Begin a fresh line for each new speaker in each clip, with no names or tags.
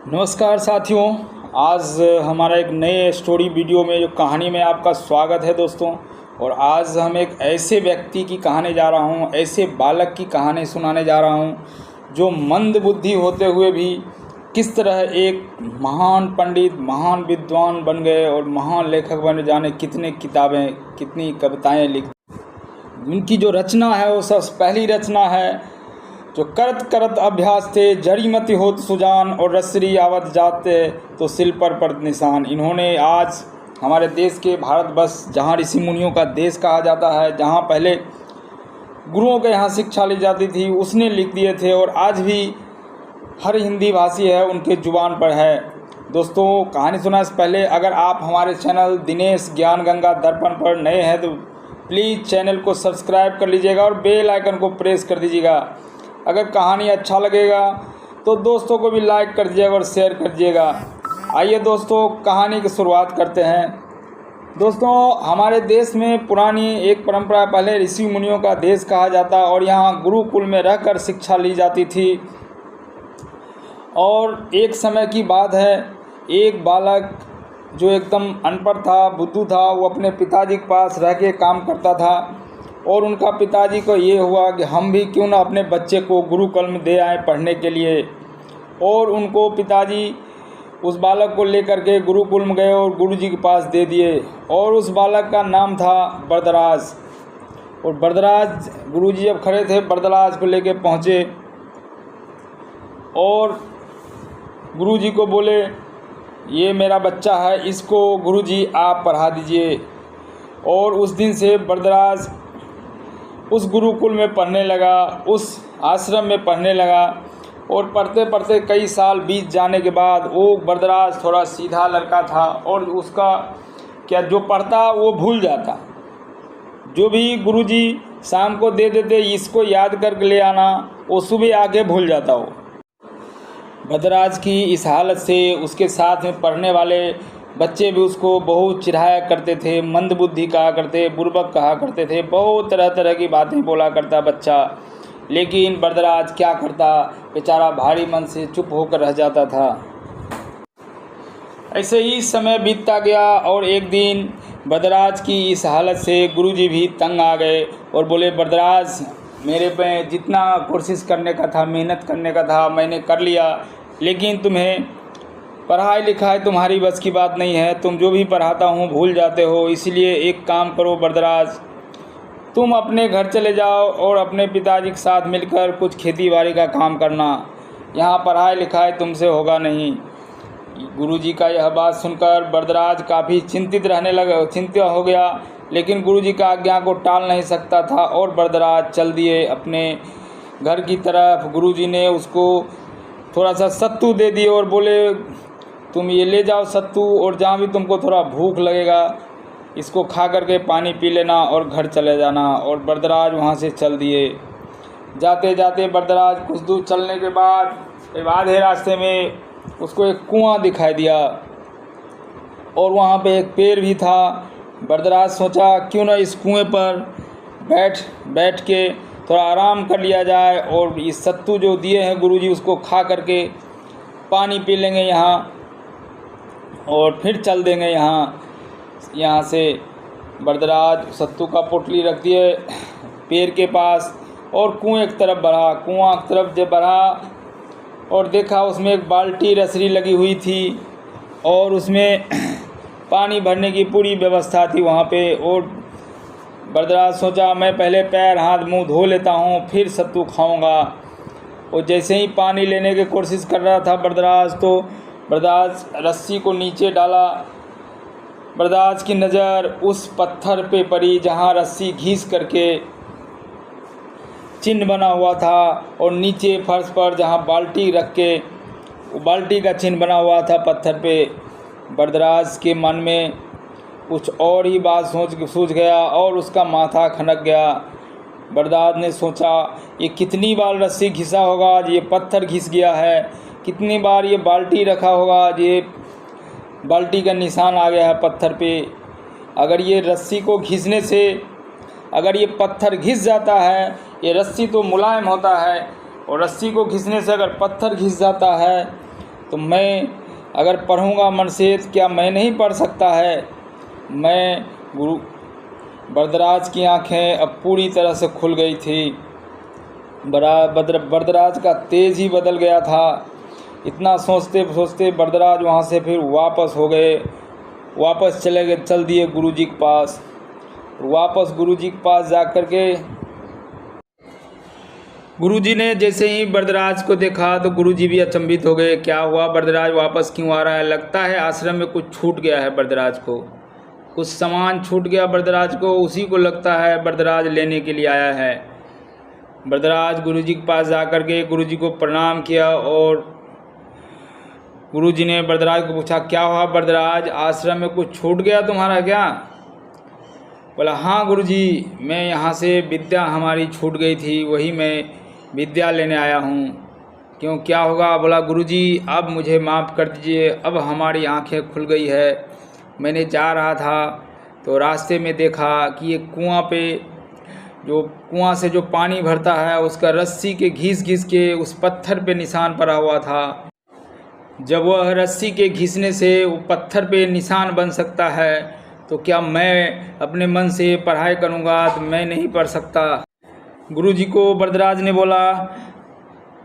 नमस्कार साथियों, आज हमारा एक नए स्टोरी वीडियो में जो कहानी में आपका स्वागत है दोस्तों। और आज हम एक ऐसे व्यक्ति की कहानी जा रहा हूँ, ऐसे बालक की कहानी सुनाने जा रहा हूँ जो मंद बुद्धि होते हुए भी किस तरह एक महान पंडित, महान विद्वान बन गए और महान लेखक बन जाने कितने किताबें, कितनी कविताएँ लिख। उनकी जो रचना है वो सबसे पहली रचना है जो करत करत अभ्यास थे, जड़ी मति होत सुजान और रसरी आवत जाते तो सिल पर पड़त निशान। इन्होंने आज हमारे देश के भारतवर्ष, जहाँ ऋषि मुनियों का देश कहा जाता है, जहाँ पहले गुरुओं के यहाँ शिक्षा ली जाती थी, उसने लिख दिए थे और आज भी हर हिंदी भाषी है उनके जुबान पर है। दोस्तों, कहानी सुनाने से पहले अगर आप हमारे चैनल दिनेश ज्ञान गंगा दर्पण पर नए हैं तो प्लीज़ चैनल को सब्सक्राइब कर लीजिएगा और बेल आइकन को प्रेस कर दीजिएगा। अगर कहानी अच्छा लगेगा तो दोस्तों को भी लाइक कर दीजिएगा और शेयर कर दीजिएगा। आइए दोस्तों, कहानी की शुरुआत करते हैं। दोस्तों, हमारे देश में पुरानी एक परंपरा, पहले ऋषि मुनियों का देश कहा जाता और यहाँ गुरुकुल में रहकर शिक्षा ली जाती थी। और एक समय की बात है, एक बालक जो एकदम अनपढ़ था, बुद्धू था, वो अपने पिताजी के पास रह के काम करता था। और उनका पिताजी को ये हुआ कि हम भी क्यों ना अपने बच्चे को गुरुकुल में दे आए पढ़ने के लिए। और उनको पिताजी उस बालक को लेकर के गुरुकुल में गए और गुरुजी के पास दे दिए। और उस बालक का नाम था बरदराज। और बरदराज, गुरुजी जब खड़े थे, बरदराज को लेके पहुँचे और गुरुजी को बोले, ये मेरा बच्चा है, इसको गुरुजी आप पढ़ा दीजिए। और उस दिन से बरदराज उस गुरुकुल में पढ़ने लगा, उस आश्रम में पढ़ने लगा। और पढ़ते पढ़ते कई साल बीत जाने के बाद वो बरदराज थोड़ा सीधा लड़का था और उसका क्या जो पढ़ता वो भूल जाता। जो भी गुरुजी शाम को दे देते, इसको याद करके ले आना, वो सुबह आके भूल जाता। वो बरदराज की इस हालत से उसके साथ में पढ़ने वाले बच्चे भी उसको बहुत चिढ़ाया करते थे, मंदबुद्धि कहा करते, बुर्बक कहा करते थे, बहुत तरह तरह की बातें बोला करता बच्चा। लेकिन बरदराज क्या करता, बेचारा भारी मन से चुप होकर रह जाता था। ऐसे ही समय बीतता गया और एक दिन बरदराज की इस हालत से गुरुजी भी तंग आ गए और बोले, बरदराज, मेरे पे जितना कोशिश करने का था, मेहनत करने का था, मैंने कर लिया, लेकिन तुम्हें पढ़ाई लिखाई तुम्हारी बस की बात नहीं है, तुम जो भी पढ़ाता हूँ भूल जाते हो। इसलिए एक काम करो बरदराज, तुम अपने घर चले जाओ और अपने पिताजी के साथ मिलकर कुछ खेती बाड़ी का काम करना, यहाँ पढ़ाई लिखाई तुमसे होगा नहीं। गुरुजी का यह बात सुनकर बरदराज काफ़ी चिंतित हो गया, लेकिन गुरुजी का आज्ञा को टाल नहीं सकता था और बरदराज चल दिए अपने घर की तरफ। गुरुजी ने उसको थोड़ा सा सत्तू दे दिए और बोले, तुम ये ले जाओ सत्तू, और जहाँ भी तुमको थोड़ा भूख लगेगा इसको खा करके पानी पी लेना और घर चले जाना। और बरदराज वहाँ से चल दिए। जाते जाते बरदराज कुछ दूर चलने के बाद आधे रास्ते में उसको एक कुआं दिखाई दिया और वहाँ पे एक पेड़ भी था। बरदराज सोचा, क्यों ना इस कुएं पर बैठ के थोड़ा आराम कर लिया जाए और इस सत्तू जो दिए हैं गुरुजी उसको खा करके पानी पी लेंगे यहाँ और फिर चल देंगे यहाँ से। बरदराज सत्तू का पोटली रख दिए पेड़ के पास और कुएं की तरफ बढ़ा। कुआं की तरफ जब बढ़ा और देखा उसमें एक बाल्टी रसरी लगी हुई थी और उसमें पानी भरने की पूरी व्यवस्था थी वहाँ पे। और बरदराज सोचा, मैं पहले पैर हाथ मुंह धो लेता हूँ, फिर सत्तू खाऊंगा। और जैसे ही पानी लेने की कोशिश कर रहा था बरदराज, तो बरदराज रस्सी को नीचे डाला। बरदराज की नज़र उस पत्थर पे पड़ी जहाँ रस्सी घिस करके चिन्ह बना हुआ था और नीचे फर्श पर जहाँ बाल्टी रख के बाल्टी का चिन्ह बना हुआ था पत्थर पे। बरदराज के मन में कुछ और ही बात सूझ गया और उसका माथा खनक गया। बरदराज ने सोचा, ये कितनी बार रस्सी घिसा होगा, आज ये पत्थर घिस गया है, कितनी बार ये बाल्टी रखा होगा, आज ये बाल्टी का निशान आ गया है पत्थर पे। अगर ये रस्सी को घिसने से अगर ये पत्थर घिस जाता है, ये रस्सी तो मुलायम होता है और रस्सी को घिसने से अगर पत्थर घिस जाता है तो मैं अगर पढ़ूँगा मन से तो क्या मैं नहीं पढ़ सकता है। मैं गुरु वरदराज की आंखें अब पूरी तरह से खुल गई थी। वरदराज का तेज़ ही बदल गया था। इतना सोचते सोचते वरदराज वहाँ से फिर वापस हो गए, वापस चल दिए गुरुजी के पास। वापस गुरुजी के पास जा कर के गुरुजी ने जैसे ही वरदराज को देखा तो गुरुजी भी अचंभित हो गए। क्या हुआ, वरदराज वापस क्यों आ रहा है? लगता है आश्रम में कुछ छूट गया है वरदराज को, कुछ सामान छूट गया वरदराज को, उसी को लगता है वरदराज लेने के लिए आया है। वरदराज गुरुजी के पास जा कर के गुरुजी को प्रणाम किया और गुरुजी ने वरदराज को पूछा, क्या हुआ वरदराज, आश्रम में कुछ छूट गया तुम्हारा क्या? बोला, हाँ गुरुजी, मैं यहाँ से विद्या हमारी छूट गई थी, वही मैं विद्या लेने आया हूँ। क्यों, क्या होगा? बोला, गुरुजी अब मुझे माफ़ कर दीजिए, अब हमारी आंखें खुल गई है। मैंने जा रहा था तो रास्ते में देखा कि एक कुआं से जो पानी भरता है उसका रस्सी के घिस के उस पत्थर पे निशान पड़ा हुआ था। जब वह रस्सी के घिसने से वो पत्थर पे निशान बन सकता है तो क्या मैं अपने मन से पढ़ाई करूँगा तो मैं नहीं पढ़ सकता। गुरुजी को वरदराज ने बोला,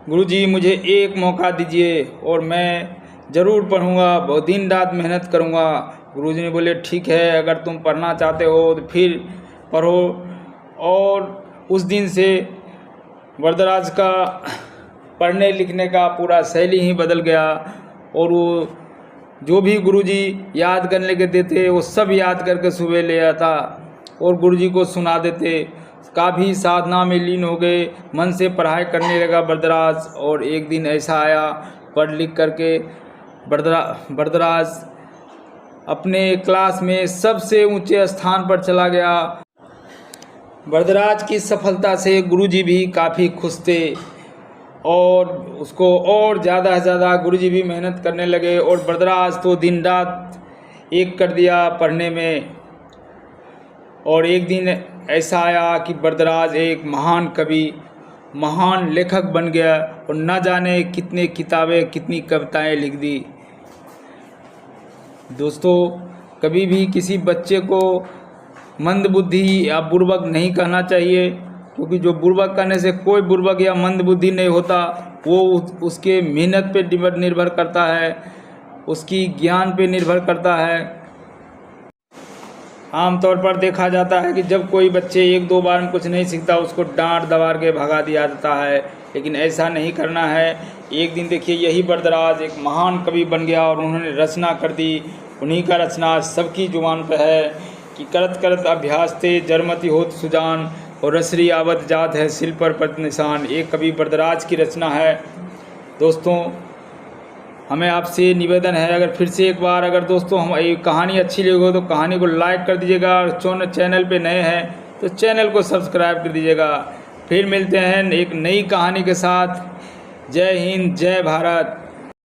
गुरुजी मुझे एक मौका दीजिए और मैं ज़रूर पढ़ूँगा, बहुत दिन रात मेहनत करूँगा। गुरुजी ने बोले, ठीक है, अगर तुम पढ़ना चाहते हो तो फिर पढ़ो। और उस दिन से वरदराज का पढ़ने लिखने का पूरा शैली ही बदल गया और वो जो भी गुरुजी याद करने के देते वो सब याद करके सुबह ले आता और गुरुजी को सुना देते। काफ़ी साधना में लीन हो गए, मन से पढ़ाई करने लगा वरदराज। और एक दिन ऐसा आया, पढ़ लिख करके वरदराज अपने क्लास में सबसे ऊंचे स्थान पर चला गया। वरदराज की सफलता से गुरुजी भी काफ़ी खुश थे और उसको और ज़्यादा से ज़्यादा गुरुजी भी मेहनत करने लगे और वरदराज तो दिन रात एक कर दिया पढ़ने में। और एक दिन ऐसा आया कि वरदराज एक महान कवि, महान लेखक बन गया और न जाने कितने किताबें, कितनी कविताएं लिख दी। दोस्तों, कभी भी किसी बच्चे को मंदबुद्धि या बुर्बक नहीं कहना चाहिए, क्योंकि जो बुर्बक करने से कोई बुर्बक या मंदबुद्धि नहीं होता, वो उसके मेहनत पे निर्भर करता है, उसकी ज्ञान पे निर्भर करता है। आमतौर पर देखा जाता है कि जब कोई बच्चे एक दो बार में कुछ नहीं सीखता उसको डांट दबाड़ के भगा दिया जाता है, लेकिन ऐसा नहीं करना है। एक दिन देखिए, यही वरदराज एक महान कवि बन गया और उन्होंने रचना कर दी। उन्हीं का रचना सबकी जुबान पर है कि करत करत अभ्यास ते जरमति होत सुजान और रसरी आवत जात है शिल पर पत निशान। एक कवि वरदराज की रचना है। दोस्तों, हमें आपसे निवेदन है, अगर फिर से एक बार अगर दोस्तों हम ये कहानी अच्छी लगी हो तो कहानी को लाइक कर दीजिएगा और चैनल पे नए हैं तो चैनल को सब्सक्राइब कर दीजिएगा। फिर मिलते हैं एक नई कहानी के साथ। जय हिंद, जय भारत।